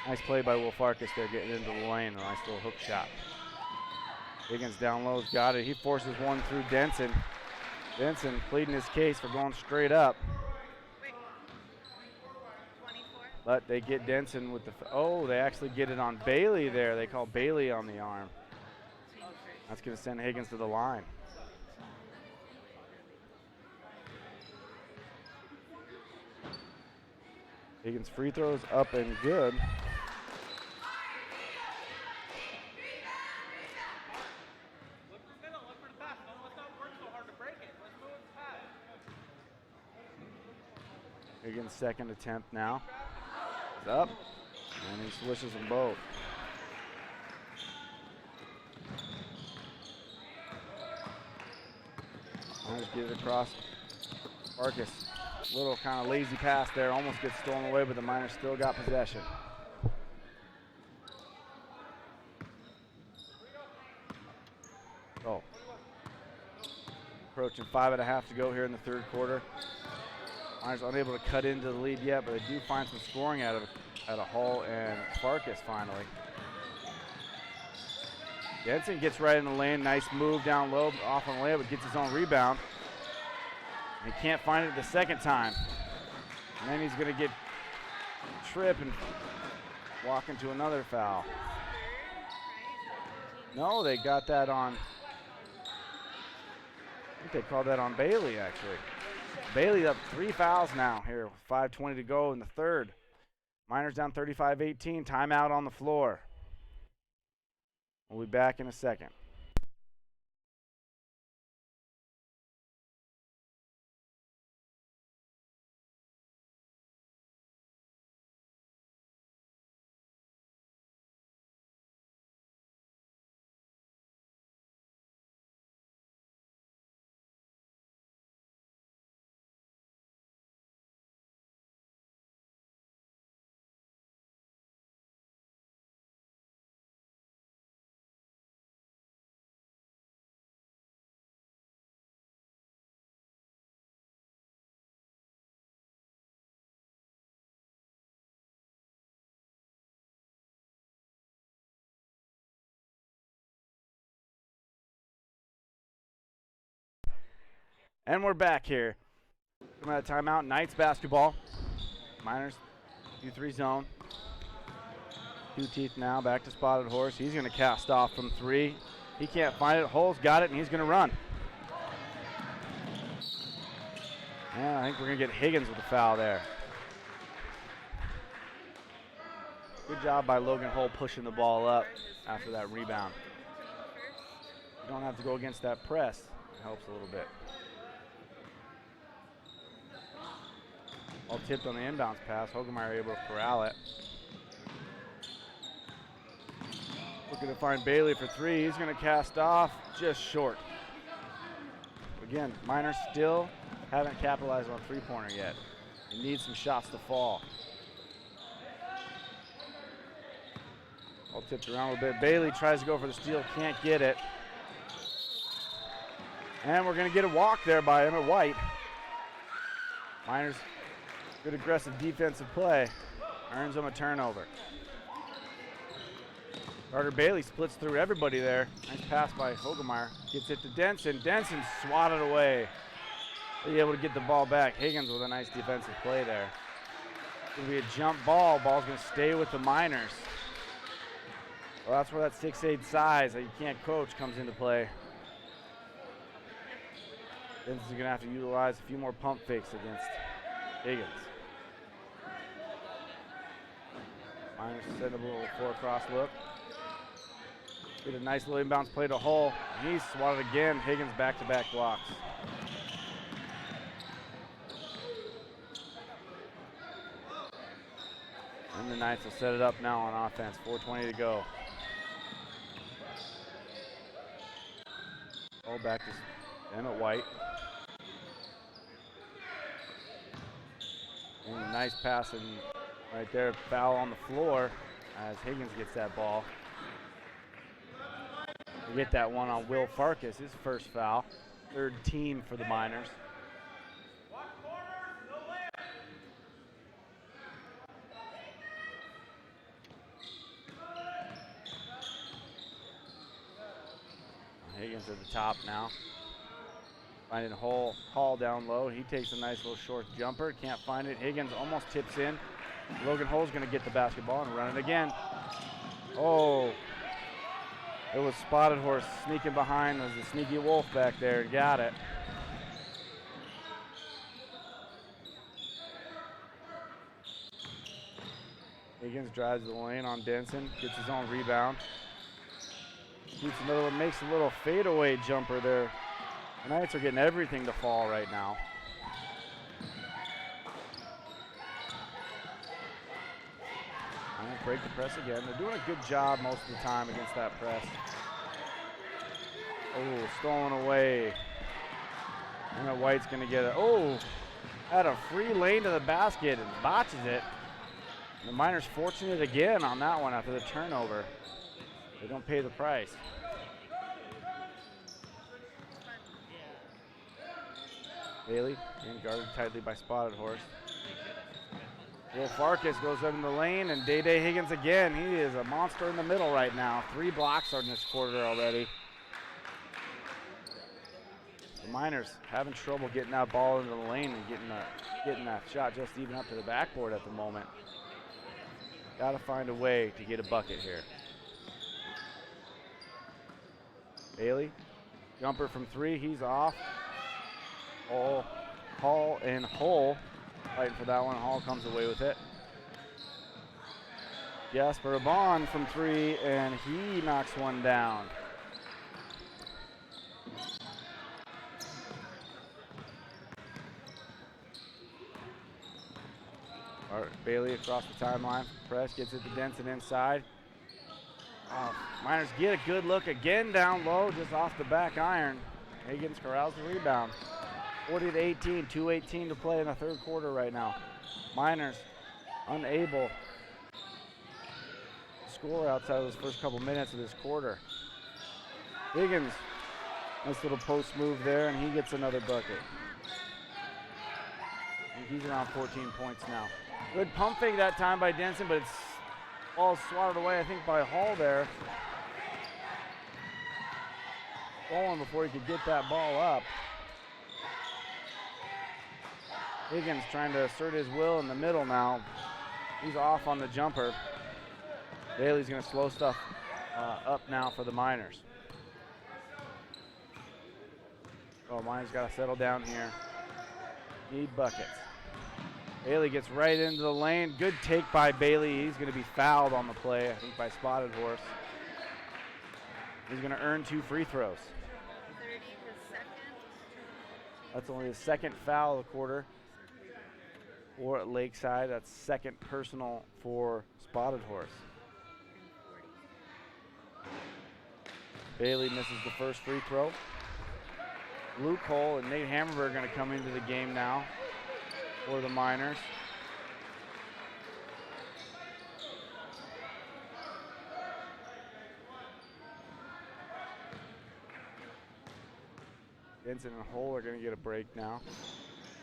Nice play by Will Farkas there, getting into the lane. A nice little hook shot. Higgins down low's got it. He forces one through Denson. Denson pleading his case for going straight up. But they get Denson with the, they actually get it on Bailey there. They call Bailey on the arm. That's going to send Higgins to the line. Higgins free throws up and good. Higgins' second attempt now. It's up, and he swishes them both. Just get it across. Farkas. Little kind of lazy pass there, almost gets stolen away, but the Miners still got possession. Oh. Approaching 5.5 to go here in the third quarter. Miners unable to cut into the lead yet, but they do find some scoring out of Hall and Farkas finally. Denson gets right in the lane, nice move down low, off on the layup, but gets his own rebound. He can't find it the second time. And then he's going to get tripped and walk into another foul. No, they got that on, I think they called that on Bailey, actually. Bailey up 3 fouls now here with 5:20 to go in the third. Miners down 35-18, timeout on the floor. We'll be back in a second. And we're back here. Coming out of timeout, Knights basketball. Miners, 2-3 zone. 2 teeth now, back to Spotted Horse. He's going to cast off from 3. He can't find it. Hull's got it, and he's going to run. Yeah, I think we're going to get Higgins with a foul there. Good job by Logan Hull pushing the ball up after that rebound. You don't have to go against that press. It helps a little bit. All tipped on the inbounds pass. Hogemeyer able to corral it. Looking to find Bailey for three. He's going to cast off, just short. Again, Miners still haven't capitalized on three-pointer yet. They need some shots to fall. All tipped around a little bit. Bailey tries to go for the steal, can't get it. And we're going to get a walk there by Emmett White. Miners, good aggressive defensive play, earns them a turnover. Carter Bailey splits through everybody there. Nice pass by Hogemeyer. Gets it to Denson. Denson swatted away. Be able to get the ball back. Higgins with a nice defensive play there. It's going to be a jump ball. Ball's going to stay with the Miners. Well, that's where that 6'8" size that you can't coach comes into play. Denson's going to have to utilize a few more pump fakes against Higgins. Miners set up a little four-cross look. Get a nice little inbounds play to Hull. He's swatted again. Higgins back-to-back blocks. And the Knights will set it up now on offense. 4:20 to go. All back to Emmett White. And a nice passing right there. Foul on the floor as Higgins gets that ball. We get that one on Will Farkas, his first foul. Third team for the Miners. Higgins at the top now. Finding Hall down low. He takes a nice little short jumper. Can't find it. Higgins almost tips in. Logan Hull's going to get the basketball and run it again. Oh. It was Spotted Horse sneaking behind. There's a sneaky wolf back there. Got it. Higgins drives the lane on Denson. Gets his own rebound. Keeps another one. Makes a little fadeaway jumper there. The Knights are getting everything to fall right now. And break the press again. They're doing a good job most of the time against that press. Oh, stolen away. And White's going to get it. Oh, had a free lane to the basket and botches it. And the Miners fortunate again on that one after the turnover. They don't pay the price. Bailey being guarded tightly by Spotted Horse. Will Farkas goes up in the lane, and Day-Day Higgins again. He is a monster in the middle right now. 3 blocks are in this quarter already. The Miners having trouble getting that ball into the lane and getting that shot just even up to the backboard at the moment. Got to find a way to get a bucket here. Bailey, jumper from 3, he's off. Hall and Hull fighting for that one. Hall comes away with it. Jasper Abon from 3, and he knocks one down. Bailey across the timeline. Press gets it to Denson inside. Miners get a good look again down low, just off the back iron. Higgins corrals the rebound. 40-18, 2:18 to play in the third quarter right now. Miners unable to score outside of those first couple minutes of this quarter. Higgins, nice little post move there, and he gets another bucket. And he's around 14 points now. Good pump fake that time by Denson, but it's all swatted away, I think, by Hall there. Falling before he could get that ball up. Higgins trying to assert his will in the middle now. He's off on the jumper. Bailey's going to slow stuff up now for the Miners. Oh, Miners got to settle down here. Need buckets. Bailey gets right into the lane. Good take by Bailey. He's going to be fouled on the play, I think, by Spotted Horse. He's going to earn 2 free throws. 30 his second. That's only his second foul of the quarter for Lakeside. That's second personal for Spotted Horse. Bailey misses the first free throw. Luke Cole and Nate Hammerberg are going to come into the game now for the Miners. Vincent and Hole are going to get a break now.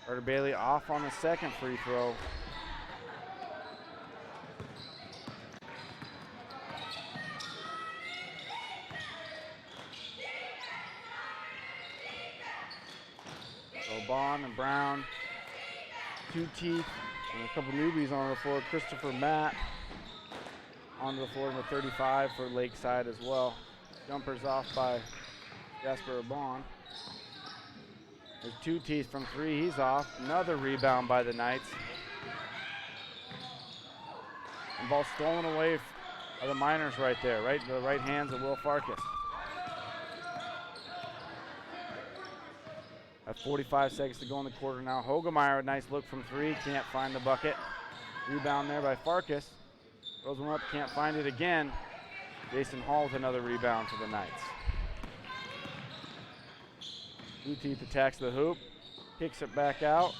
Carter Bailey off on the second free throw. So Bond and Brown, 2 teeth, and a couple newbies on the floor. Christopher Matt onto the floor, number 35 for Lakeside as well. Jumpers off by Jasper Bond. There's 2 teeth from 3, he's off. Another rebound by the Knights. And ball stolen away by the Miners right there, right in the right hands of Will Farkas. At 45 seconds to go in the quarter now. Hogemeyer, a nice look from 3, can't find the bucket. Rebound there by Farkas. Throws one up, can't find it again. Jason Hall with another rebound for the Knights. Blue Teeth attacks the hoop, kicks it back out.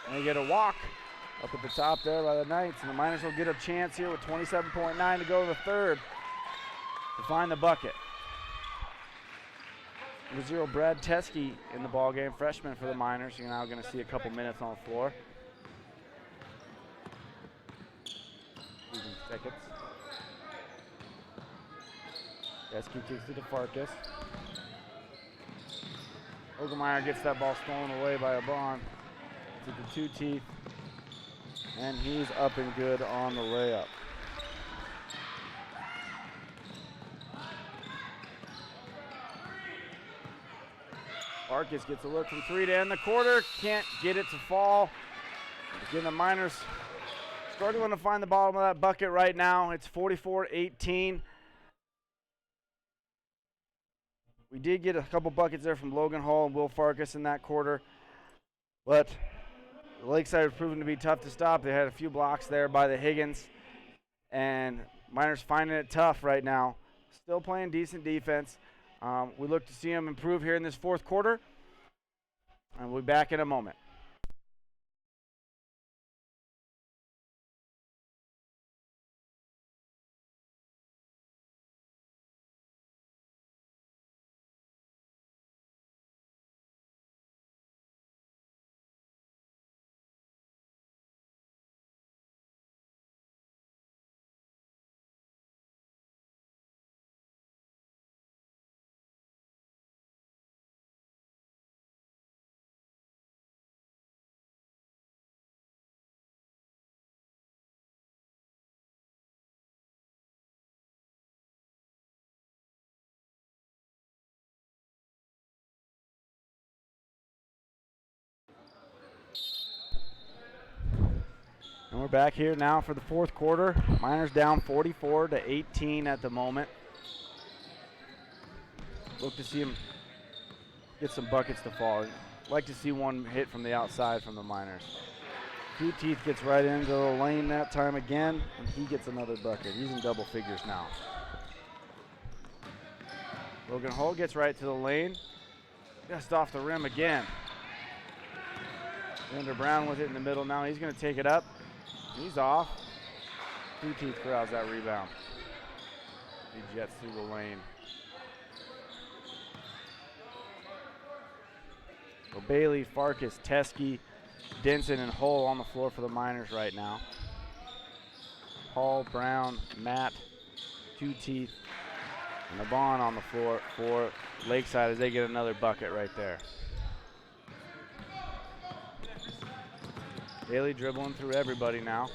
And they get a walk up at the top there by the Knights. And the Miners will get a chance here with 27.9 to go to the third to find the bucket. Number 0, Brad Teskey in the ballgame, freshman for the Miners. You're now going to see a couple minutes on the floor. Losing seconds. Teskey kicks it to Farkas. Hogemeyer gets that ball stolen away by a Bond. To the 2 teeth. And he's up and good on the layup. Farkas gets a look from 3 to end the quarter. Can't get it to fall. Again, the Miners struggling to find the bottom of that bucket right now. It's 44-18. We did get a couple buckets there from Logan Hall and Will Farkas in that quarter. But Lakeside was proven to be tough to stop. They had a few blocks there by the Higgins. And Miners finding it tough right now. Still playing decent defense. We look to see them improve here in this fourth quarter. And we'll be back in a moment. And we're back here now for the fourth quarter. Miners down 44-18 at the moment. Look to see them get some buckets to fall. Like to see one hit from the outside from the Miners. 2 teeth gets right into the lane that time again, and he gets another bucket. He's in double figures now. Logan Hull gets right to the lane. Just off the rim again. Xander Brown with it in the middle now. He's going to take it up. He's off. 2 teeth corrals that rebound. He jets through the lane. So Bailey, Farkas, Teskey, Denson, and Hull on the floor for the Miners right now. Hall, Brown, Matt, 2 teeth, and Nabon on the floor for Lakeside as they get another bucket right there. Bailey dribbling through everybody now.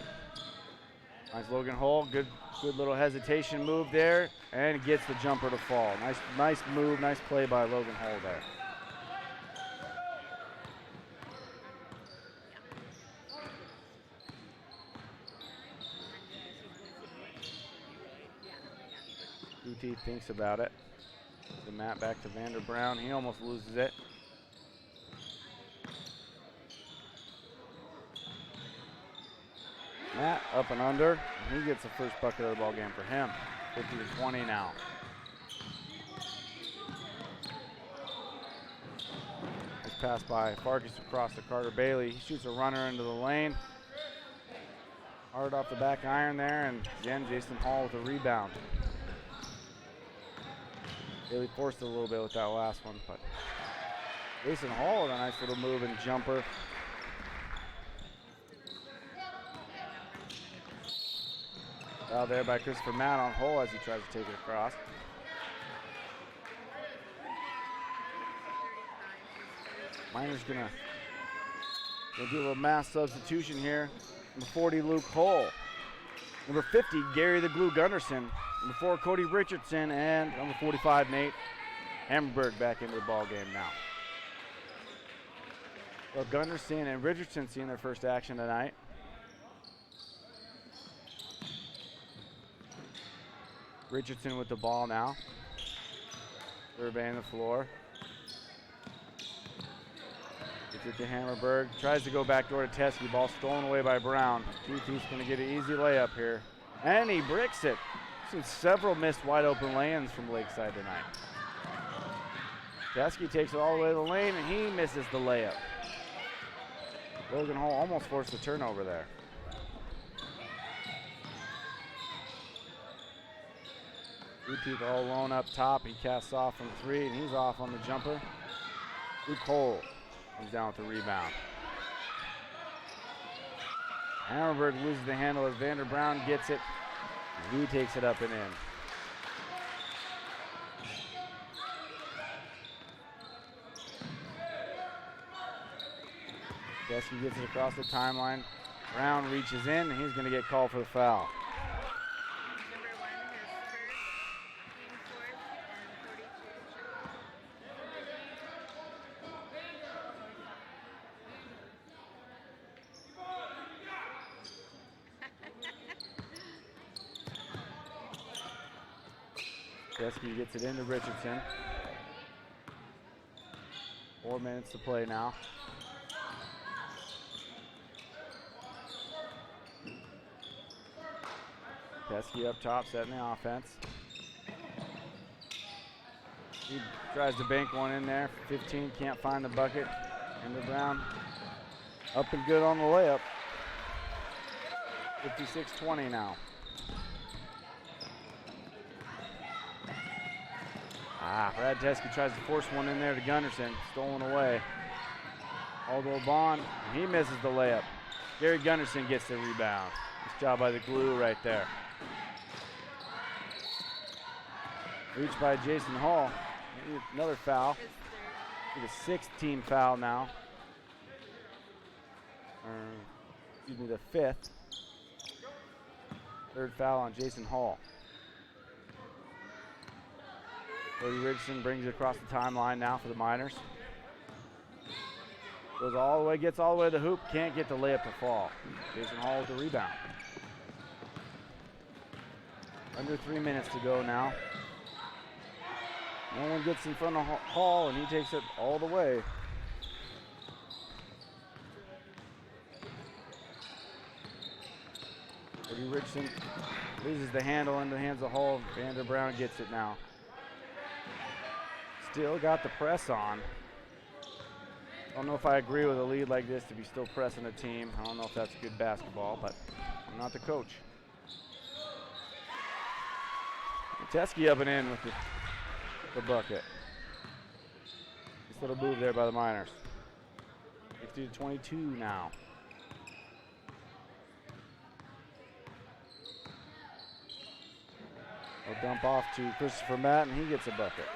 Nice Logan Hull, good little hesitation move there, and gets the jumper to fall. Nice move, nice play by Logan Hull there. Uti thinks about it. The mat back to Vander Brown. He almost loses it. Matt up and under. And he gets the first bucket of the ball game for him. 50-20 now. Nice pass by Farkas across to Carter Bailey. He shoots a runner into the lane. Hard off the back iron there, and again, Jason Hall with a rebound. Bailey forced it a little bit with that last one, but Jason Hall with a nice little move and jumper. Foul there by Christopher Matt on Hole as he tries to take it across. Miners gonna do a little mass substitution here. Number 40, Luke Hull. Number 50, Gary the Glue Gunderson. Number 4, Cody Richardson. And number 45, Nate Hammerberg back into the ball game now. Well, Gunderson and Richardson seeing their first action tonight. Richardson with the ball now. Surveying the floor. Gets it to Hammerberg. Tries to go back door to Teskey. Ball stolen away by Brown. TT's going to get an easy layup here. And he bricks it. Seen several missed wide open lay-ins from Lakeside tonight. Teskey takes it all the way to the lane and he misses the layup. Logan Hall almost forced a turnover there. Uti all alone up top. He casts off from 3 and he's off on the jumper. Luke Cole comes down with the rebound. Hammerberg loses the handle as Vander Brown gets it. He takes it up and in. Teskey gets it across the timeline. Brown reaches in and he's going to get called for the foul. Teskey gets it into Richardson. 4 minutes to play now. Teskey up top, setting the offense. He tries to bank one in there. 15, can't find the bucket. Vander Brown up and good on the layup. 56-20 now. Brad Teskey tries to force one in there to Gunderson. Stolen away. Aldo Bond, he misses the layup. Gary Gunderson gets the rebound. Nice job by the Glue right there. Reached by Jason Hall. Maybe another foul. It's a 6th-team foul now. Excuse me, the 5th. 3rd foul on Jason Hall. Cody Richardson brings it across the timeline now for the Miners. Goes all the way, gets all the way to the hoop, can't get the layup to fall. Jason Hall with the rebound. Under 3 minutes to go now. No one gets in front of Hall and he takes it all the way. Cody Richardson loses the handle into the hands of Hall. Vander Brown gets it now. Still got the press on. I don't know if I agree with a lead like this to be still pressing a team. I don't know if that's good basketball, but I'm not the coach. Teskey up and in with the bucket. Nice little move there by the Miners. 50-22 now. A dump off to Christopher Matt, and he gets a bucket.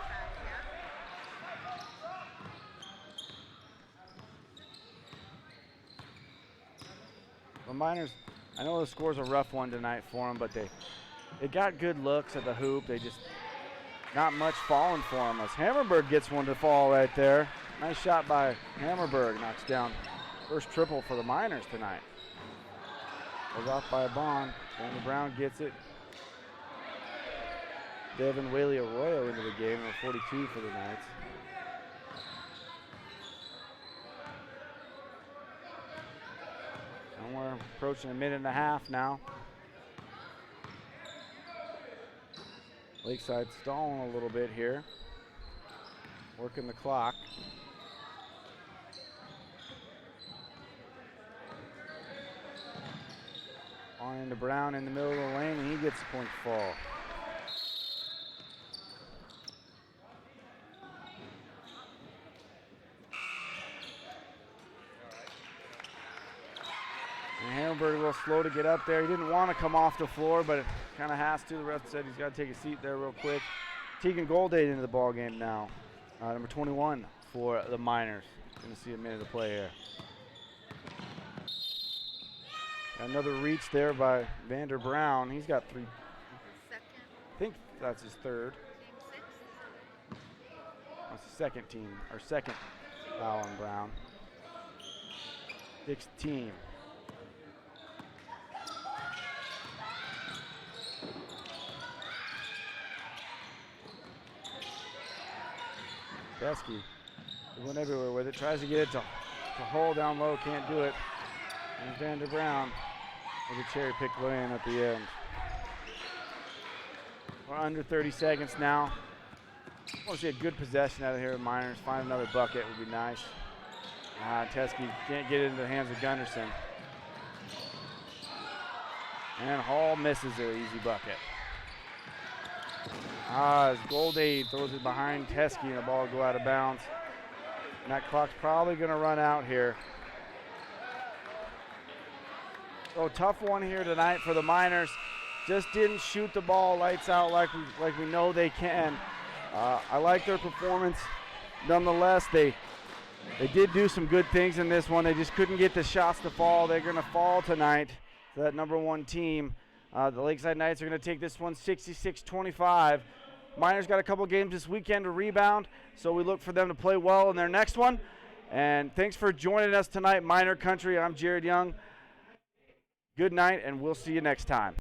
The Miners, I know the score's a rough one tonight for them, but they got good looks at the hoop. They just not much falling for them. As Hammerberg gets one to fall right there. Nice shot by Hammerberg, knocks down first triple for the Miners tonight. Goes off by a Bond. Vander Brown gets it. Devin Whaley Arroyo into the game, number 42 for the Knights. And we're approaching a minute and a half now. Lakeside stalling a little bit here. Working the clock. On into Brown in the middle of the lane, and he gets the point fall. And Hamburg a little slow to get up there. He didn't want to come off the floor, but kind of has to. The ref said he's got to take a seat there real quick. Tegan Goldade into the ball game now. Number 21 for the Miners. Going to see a minute of play here. Another reach there by Vander Brown. He's got 3. Second. I think that's his third. Team 6. That's the second team, or second foul on Brown. 6th team. Besky went everywhere with it, tries to get it to Hull down low, can't do it. And Vander Brown with a cherry pick lane at the end. We're under 30 seconds now. I want to see a good possession out of here at Miners. Find another bucket would be nice. Teskey can't get it into the hands of Gunderson. And Hall misses an easy bucket. As Goldade throws it behind Teskey and the ball will go out of bounds. And that clock's probably going to run out here. So tough one here tonight for the Miners. Just didn't shoot the ball lights out like we know they can. I like their performance. Nonetheless, they did do some good things in this one. They just couldn't get the shots to fall. They're going to fall tonight to that number 1 team. The Lakeside Knights are going to take this one 66-25. Miners got a couple games this weekend to rebound, so we look for them to play well in their next one. And thanks for joining us tonight, Miner Country. I'm Jared Young. Good night, and we'll see you next time.